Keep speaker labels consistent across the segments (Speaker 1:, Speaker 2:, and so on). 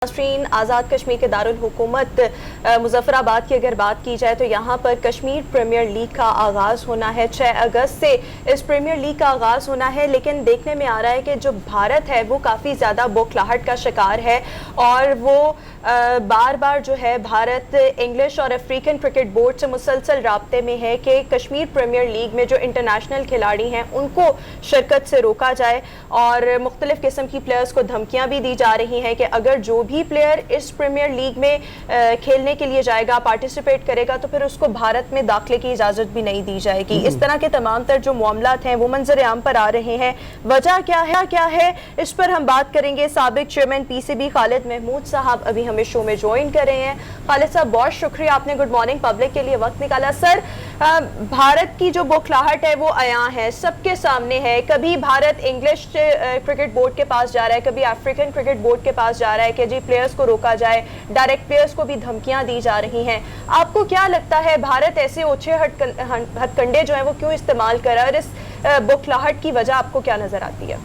Speaker 1: ناظرین، آزاد کشمیر کے دارالحکومت مظفرآباد کی اگر بات کی جائے تو یہاں پر کشمیر پریمیئر لیگ کا آغاز ہونا ہے۔ 6 اگست سے اس پریمیئر لیگ کا آغاز ہونا ہے، لیکن دیکھنے میں آ رہا ہے کہ جو بھارت ہے وہ کافی زیادہ بوکھلاہٹ کا شکار ہے اور وہ بار بار جو ہے بھارت انگلش اور افریقن کرکٹ بورڈ سے مسلسل رابطے میں ہے کہ کشمیر پریمیئر لیگ میں جو انٹرنیشنل کھلاڑی ہیں ان کو شرکت سے روکا جائے، اور مختلف قسم کی پلیئرز کو دھمکیاں بھی دی جا رہی ہیں کہ اگر جو بھی پلیئر اس پریمیئر لیگ میں کھیلنے کے لیے جائے گا، پارٹیسپیٹ کرے گا، تو پھر اس کو بھارت میں داخلے کی اجازت بھی نہیں دی جائے گی۔ اس طرح کے تمام تر جو معاملات ہیں وہ منظر عام پر آ رہے ہیں۔ وجہ کیا ہے اس پر ہم بات کریں گے۔ سابق چیئرمین پی سی بی خالد محمود صاحب ابھی ہمیں شو میں جوائن کر رہے ہیں۔ خالد صاحب بہت شکریہ، آپ نے گڈ مارننگ پبلک کے لیے وقت نکالا۔ سر، بھارت کی جو بوکھلاہٹ ہے وہ عیاں ہے، سب کے سامنے ہے۔ کبھی بھارت انگلش کرکٹ بورڈ کے پاس جا رہا ہے، کبھی افریقن کرکٹ بورڈ کے پاس جا رہا ہے کہ جی پلیئرز کو روکا جائے، ڈائریکٹ پلیئرز کو بھی دھمکیاں دی جا رہی ہیں۔ آپ کو کیا لگتا ہے بھارت ایسے اوچھے ہتھ کنڈے جو ہیں وہ کیوں استعمال کر رہا ہے، اور اس بوکھلاہٹ کی وجہ آپ کو کیا نظر آتی ہے؟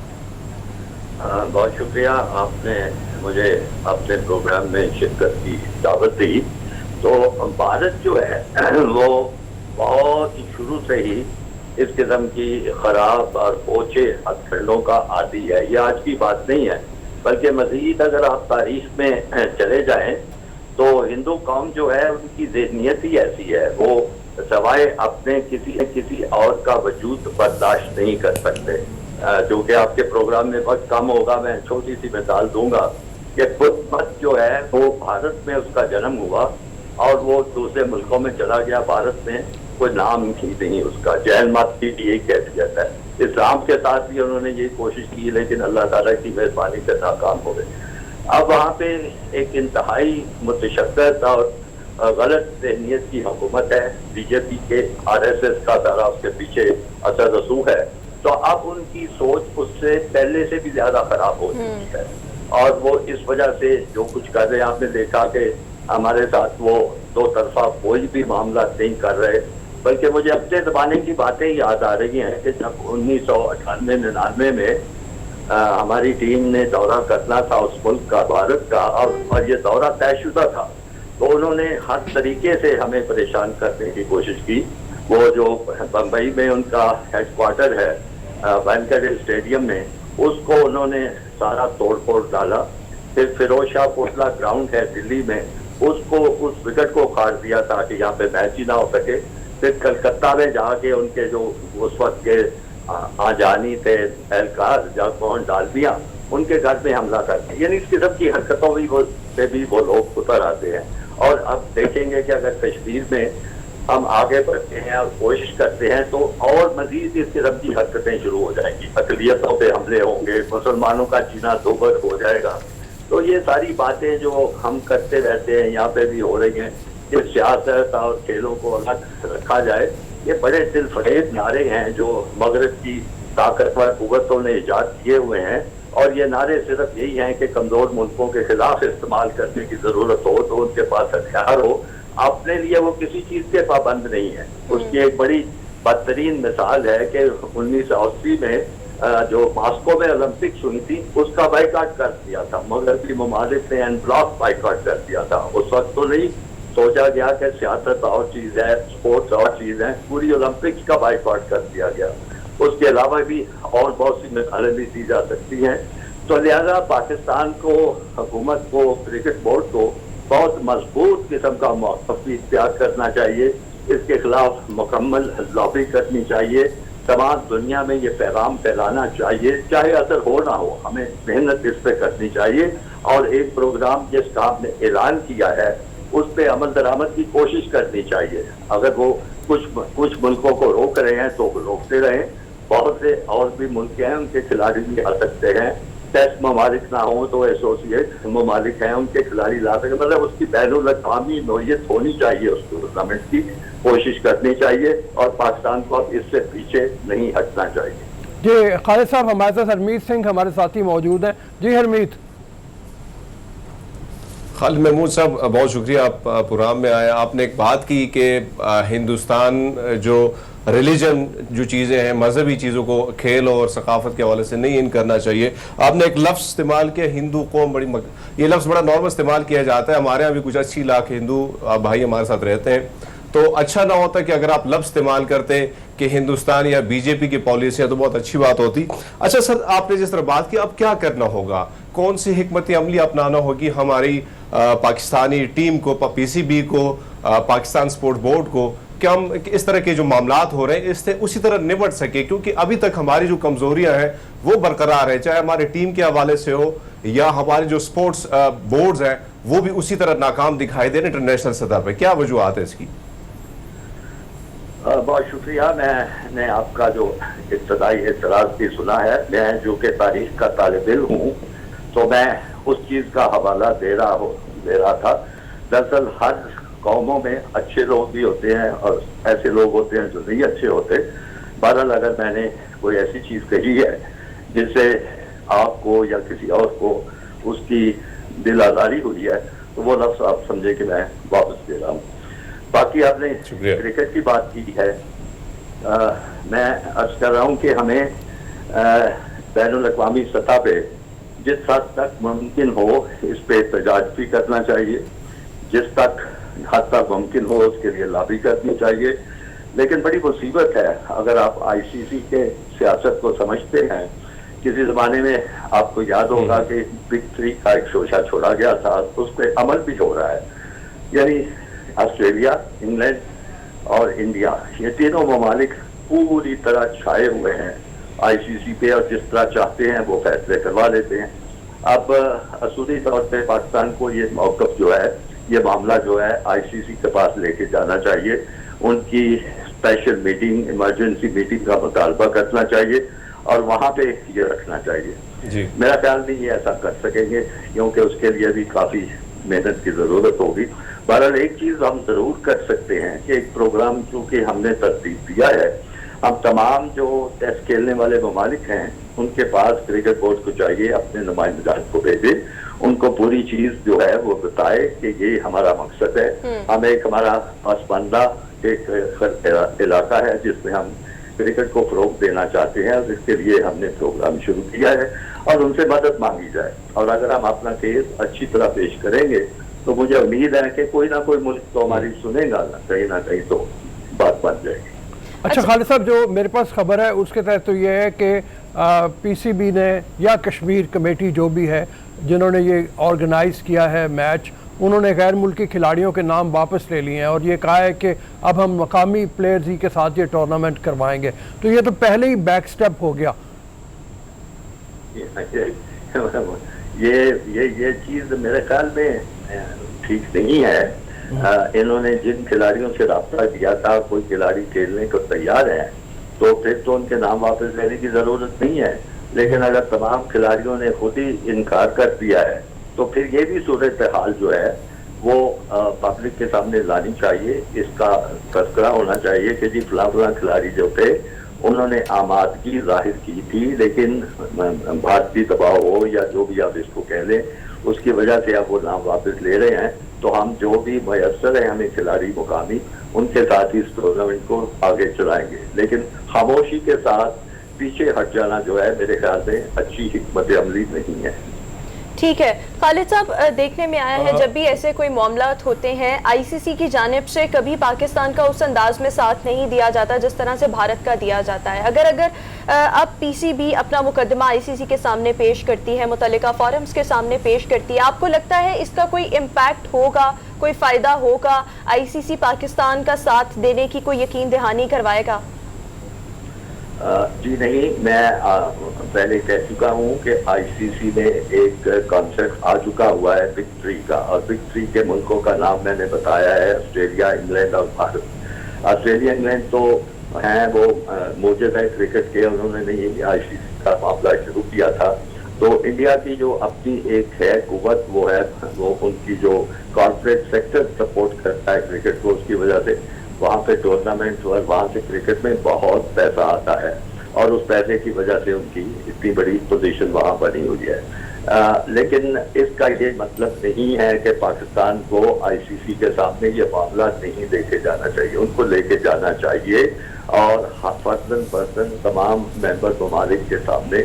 Speaker 2: بہت شکریہ، آپ نے مجھے اپنے پروگرام میں شرکت کی دعوت دی۔ تو بھارت جو ہے وہ بہت شروع سے ہی اس قسم کی خراب اور اوچھے ہتھ کنڈوں کا عادی ہے۔ یہ آج کی بات نہیں ہے، بلکہ مزید اگر آپ تاریخ میں چلے جائیں تو ہندو قوم جو ہے ان کی ذہنیت ہی ایسی ہے، وہ سوائے اپنے کسی اور کا وجود برداشت نہیں کر سکتے۔ جو کہ آپ کے پروگرام میں وقت کم ہوگا، میں چھوٹی سی مثال دوں گا کہ بدھ مت جو ہے وہ بھارت میں اس کا جنم ہوا اور وہ دوسرے ملکوں میں چلا گیا۔ بھارت میں کوئی نام ہی نہیں اس کا، جین مت کی یہی کیفیت ہے۔ اسلام کے ساتھ بھی انہوں نے یہ کوشش کی، لیکن اللہ تعالیٰ کی مہربانی سے ناکام ہو گئے۔ اب وہاں پہ ایک انتہائی متشدد اور غلط ذہنیت کی حکومت ہے، بی جے پی کے آر ایس ایس کا سارا اس کے پیچھے اثر رسوخ ہے۔ تو اب ان کی سوچ اس سے پہلے سے بھی زیادہ خراب ہو چکی ہے، اور وہ اس وجہ سے جو کچھ کر رہے ہیں، آپ نے دیکھا کہ ہمارے ساتھ وہ دو طرفہ کوئی بھی معاملات نہیں کر رہے، بلکہ مجھے اپنے زمانے کی باتیں یاد آ رہی ہیں کہ جب 1998-99 میں ہماری ٹیم نے دورہ کرنا تھا اس ملک کا، بھارت کا، اور یہ دورہ طے شدہ تھا، تو انہوں نے ہر طریقے سے ہمیں پریشان کرنے کی کوشش کی۔ وہ جو بمبئی میں ان کا ہیڈ کوارٹر ہے، وینکٹے اسٹیڈیم میں، اس کو انہوں نے سارا توڑ پھوڑ ڈالا۔ پھر فیروز شاہ کوٹلہ گراؤنڈ ہے دلی میں، اس وکٹ کو اکھاڑ دیا تاکہ یہاں پہ میچ ہی نہ ہو سکے۔ پھر کلکتہ میں جا کے ان کے جو اس وقت کے آجانی تھے اہلکار جگموہن ڈالمیا، ان کے گھر میں حملہ کرتے، یعنی اس قسم کی حرکتوں سے بھی وہ لوگ اتر آتے ہیں۔ اور اب دیکھیں گے کہ اگر کشمیر میں ہم آگے بڑھتے ہیں اور کوشش کرتے ہیں تو اور مزید اس قسم کی حرکتیں شروع ہو جائیں گی، اقلیتوں پہ حملے ہوں گے، مسلمانوں کا جینا دوبر ہو جائے گا۔ تو یہ ساری باتیں جو ہم کرتے رہتے ہیں یہاں پہ بھی ہو رہی ہیں کہ سیاست اور کھیلوں کو الگ رکھا جائے، یہ بڑے دل فریب نعرے ہیں جو مغرب کی طاقتور قوتوں نے ایجاد کیے ہوئے ہیں، اور یہ نعرے صرف یہی ہیں کہ کمزور ملکوں کے خلاف استعمال کرنے کی ضرورت ہو تو ان کے پاس ہتھیار ہو، اپنے لیے وہ کسی چیز کے پابند نہیں ہے۔ اس کی ایک بڑی بدترین مثال ہے کہ 1980 میں جو ماسکو میں اولمپکس ہوئی تھی اس کا بائیکاٹ کر دیا تھا مغربی ممالک نے، این بلاک بائیکاٹ کر دیا تھا۔ اس وقت تو نہیں سوچا گیا کہ سیاست اور چیز ہے، اسپورٹس اور چیز ہے، پوری اولمپکس کا بائیکاٹ کر دیا گیا۔ اس کے علاوہ بھی اور بہت سی مثالیں بھی دی جا سکتی ہیں۔ تو لہذا پاکستان کو، حکومت کو، کرکٹ بورڈ کو بہت مضبوط قسم کا موقف بھی اختیار کرنا چاہیے، اس کے خلاف مکمل لابی کرنی چاہیے، تمام دنیا میں یہ پیغام پھیلانا چاہیے، چاہے اثر ہو نہ ہو، ہمیں محنت اس پہ کرنی چاہیے، اور ایک پروگرام جس کا آپ نے اعلان کیا ہے اس پہ عمل درآمد کی کوشش کرنی چاہیے۔ اگر وہ کچھ ملکوں کو روک رہے ہیں تو روکتے رہیں، بہت سے اور بھی ملک ہیں ان کے کھلاڑی بھی آ سکتے ہیں، ٹیسٹ ممالک نہ ہوں تو ایسوسیٹ ممالک ہیں ان کے کھلاڑی لا سکتے، مطلب اس کی بین الاقوامی نوعیت ہونی چاہیے، اس ٹورنامنٹ کی کوشش کرنی چاہیے، اور پاکستان کو اب اس سے پیچھے نہیں ہٹنا چاہیے۔
Speaker 3: جی خالد صاحب، ہمارے ساتھ ہرمیت سنگھ ہمارے ساتھی موجود ہیں۔ جی ہرمیت۔
Speaker 4: خالد محمود صاحب بہت شکریہ، آپ پروگرام میں آئے۔ آپ نے ایک بات کی کہ ہندوستان جو ریلیجن جو چیزیں ہیں مذہبی چیزوں کو کھیل اور ثقافت کے حوالے سے نہیں ان کرنا چاہیے. آپ نے ایک لفظ استعمال کیا ہندو قوم بڑی یہ لفظ بڑا نارمل استعمال کیا جاتا ہے. ہمارے یہاں بھی کچھ 80 لاکھ ہندو بھائی ہمارے ساتھ رہتے ہیں, تو اچھا نہ ہوتا کہ اگر آپ لفظ استعمال کرتے کہ ہندوستان یا بی جے پی کی پالیسیاں, تو بہت اچھی بات ہوتی. اچھا سر, آپ نے جس طرح بات کی, اب کیا کرنا ہوگا, کون سی حکمت عملی اپنانا ہوگی ہماری پاکستانی ٹیم کو, پی سی بی کو, پاکستان سپورٹ بورڈ کو, کہ ہم اس طرح کے جو معاملات ہو رہے ہیں اس سے اسی طرح نمٹ سکے, کیونکہ ابھی تک ہماری جو کمزوریاں ہیں وہ برقرار ہیں, چاہے ہمارے ٹیم کے حوالے سے ہو یا ہمارے جو سپورٹس بورڈز ہیں وہ بھی اسی طرح ناکام دکھائی دے رہے ہیں انٹرنیشنل سطح پہ. کیا وجوہات ہے اس کی؟
Speaker 2: بہت شکریہ. میں نے آپ کا جو ابتدائی اعتراض بھی سنا ہے. میں جو کہ تاریخ کا طالب علم ہوں تو میں اس چیز کا حوالہ دے رہا تھا. دراصل ہر قوموں میں اچھے لوگ بھی ہوتے ہیں اور ایسے لوگ ہوتے ہیں جو نہیں اچھے ہوتے. بہرحال اگر میں نے کوئی ایسی چیز کہی ہے جس سے آپ کو یا کسی اور کو اس کی دل آزاری ہوئی ہے تو وہ لفظ آپ سمجھے کہ میں واپس دے رہا ہوں. باقی آپ نے کرکٹ کی بات کی ہے. میں عرض کر رہا ہوں کہ ہمیں بین الاقوامی سطح پہ جس حد تک ممکن ہو اس پہ احتجاج بھی کرنا چاہیے, جس حد تک ممکن ہو اس کے لیے لابی کرنی چاہیے. لیکن بڑی مصیبت ہے اگر آپ آئی سی سی کے سیاست کو سمجھتے ہیں. کسی زمانے میں آپ کو یاد ہوگا کہ بگ 3 کا ایک شوشہ چھوڑا گیا تھا, اس پہ عمل بھی ہو رہا ہے. یعنی آسٹریلیا, انگلینڈ اور انڈیا, یہ تینوں ممالک پوری طرح چھائے ہوئے ہیں آئی سی سی پہ, اور جس طرح چاہتے ہیں وہ فیصلے کروا لیتے ہیں. اب اصولی طور پہ پاکستان کو یہ موقف جو ہے, یہ معاملہ جو ہے آئی سی سی کے پاس لے کے جانا چاہیے. ان کی اسپیشل میٹنگ, ایمرجنسی میٹنگ کا مطالبہ کرنا چاہیے اور وہاں پہ یہ رکھنا چاہیے. میرا خیال نہیں یہ ایسا کر سکیں گے کیونکہ اس کے لیے بھی کافی محنت کی ضرورت ہوگی. بہرحال ایک چیز ہم ضرور کر سکتے ہیں کہ ایک پروگرام چونکہ ہم نے ترتیب دیا ہے, ہم تمام جو ٹیسٹ کھیلنے والے ممالک ہیں ان کے پاس کرکٹ بورڈ کو چاہیے اپنے نمائندگان کو بھیجے, ان کو پوری چیز جو ہے وہ بتائے کہ یہ ہمارا مقصد ہے. ہم ایک ہمارا پسماندہ ایک علاقہ ہے جس میں ہم کرکٹ کو فروغ دینا چاہتے ہیں, اور اس کے لیے ہم نے پروگرام شروع کیا ہے اور ان سے مدد مانگی جائے. اور اگر ہم اپنا کیس اچھی طرح پیش کریں گے تو مجھے امید ہے کہ کوئی نہ کوئی ملک تو ہماری سنے گا, نہ کہیں تو بات بن جائے گی.
Speaker 3: اچھا خالد صاحب, جو میرے پاس خبر ہے اس کے تحت تو یہ ہے کہ پی سی بی نے یا کشمیر کمیٹی جو بھی ہے جنہوں نے یہ آرگنائز کیا ہے میچ, انہوں نے غیر ملکی کھلاڑیوں کے نام واپس لے لیے ہیں اور یہ کہا ہے کہ اب ہم مقامی پلیئرز ہی کے ساتھ یہ ٹورنامنٹ کروائیں گے. تو یہ تو پہلے ہی بیک سٹیپ ہو گیا.
Speaker 2: یہ چیز میرے خیال میں ٹھیک نہیں ہے. انہوں نے جن کھلاڑیوں سے رابطہ کیا تھا, کوئی کھلاڑی کھیلنے کو تیار ہے تو پھر تو ان کے نام واپس لینے کی ضرورت نہیں ہے. لیکن اگر تمام کھلاڑیوں نے خود ہی انکار کر دیا ہے تو پھر یہ بھی صورتحال جو ہے وہ پبلک کے سامنے لانی چاہیے. اس کا تذکرہ ہونا چاہیے کہ جی فلاں کھلاڑی جو تھے انہوں نے آمادگی ظاہر کی تھی, لیکن بھارتی دباؤ ہو یا جو بھی آپ اس کو کہہ لیں, اس کی وجہ سے اب وہ نام واپس لے رہے ہیں. تو ہم جو بھی میسر ہیں ہمیں کھلاڑی مقامی, ان کے ساتھ اس ٹورنامنٹ کو آگے چلائیں گے. لیکن خاموشی کے ساتھ پیچھے ہٹ جانا جو ہے میرے خیال میں اچھی حکمت عملی نہیں ہے.
Speaker 1: ٹھیک ہے خالد صاحب, دیکھنے میں آیا ہے جب بھی ایسے کوئی معاملات ہوتے ہیں آئی سی سی کی جانب سے کبھی پاکستان کا اس انداز میں ساتھ نہیں دیا جاتا جس طرح سے بھارت کا دیا جاتا ہے. اگر اب پی سی بی اپنا مقدمہ آئی سی سی کے سامنے پیش کرتی ہے, متعلقہ فورمز کے سامنے پیش کرتی ہے, آپ کو لگتا ہے اس کا کوئی امپیکٹ ہوگا, کوئی فائدہ ہوگا, آئی سی سی پاکستان کا ساتھ دینے کی کوئی یقین دہانی کروائے گا؟
Speaker 2: جی نہیں, میں پہلے کہہ چکا ہوں کہ آئی سی سی میں ایک کانسیپٹ آ چکا ہوا ہے بگ 3 کا, اور بگ 3 کے ملکوں کا نام میں نے بتایا ہے آسٹریلیا, انگلینڈ اور بھارت. آسٹریلیا انگلینڈ تو ہیں وہ موجود ہے کرکٹ کے, انہوں نے نہیں آئی سی سی کا معاملہ شروع کیا تھا. تو انڈیا کی جو اپنی ایک ہے قوت وہ ہے وہ ان کی جو کارپوریٹ سیکٹر سپورٹ کرتا ہے کرکٹ کو, اس کی وجہ سے وہاں پہ ٹورنامنٹ اور وہاں سے کرکٹ میں بہت پیسہ آتا ہے, اور اس پیسے کی وجہ سے ان کی اتنی بڑی پوزیشن وہاں بنی ہوئی ہے. لیکن اس کا یہ مطلب نہیں ہے کہ پاکستان کو ICC کے سامنے یہ معاملہ نہیں لے کے جانا چاہیے. ان کو لے کے جانا چاہیے اور فرداً تمام ممبر ممالک کے سامنے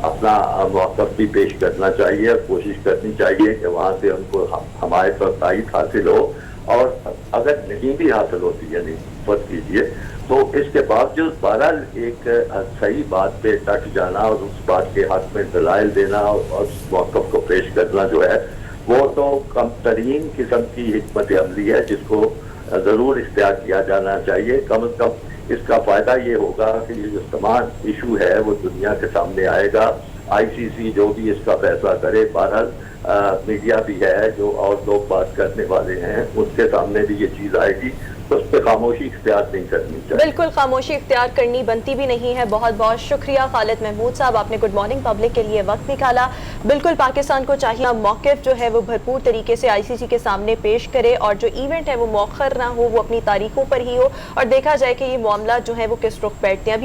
Speaker 2: اپنا موقف بھی پیش کرنا چاہیے اور کوشش کرنی چاہیے کہ وہاں سے ان کو حمایت اور تائید حاصل ہو. اور اگر نہیں بھی حاصل ہوتی یعنی فرض کیجیے تو اس کے باوجود بہرحال ایک صحیح بات پہ ڈٹ جانا اور اس بات کے حق میں دلائل دینا اور اس موقف کو پیش کرنا جو ہے وہ تو کم ترین قسم کی حکمت عملی ہے جس کو ضرور اختیار کیا جانا چاہیے. کم از کم اس کا فائدہ یہ ہوگا کہ یہ جو تمام ایشو ہے وہ دنیا کے سامنے آئے گا. ICC جو بھی اس کا فیصلہ کرے بہرحال میڈیا بھی ہے جو اور لوگ بات کرنے والے ہیں ان کے سامنے بھی یہ چیز آئے گی. اس پہ خاموشی اختیار نہیں کرنی چاہیے.
Speaker 1: بالکل خاموشی اختیار کرنی بنتی بھی نہیں ہے. بہت بہت شکریہ خالد محمود صاحب, آپ نے گڈ مارننگ پبلک کے لیے وقت نکالا. بالکل پاکستان کو چاہیے موقف جو ہے وہ بھرپور طریقے سے ICC کے سامنے پیش کرے اور جو ایونٹ ہے وہ مؤخر نہ ہو, وہ اپنی تاریخوں پر ہی ہو اور دیکھا جائے کہ یہ معاملہ جو ہے وہ کس رخ بیٹھتے ہیں. ابھی ہم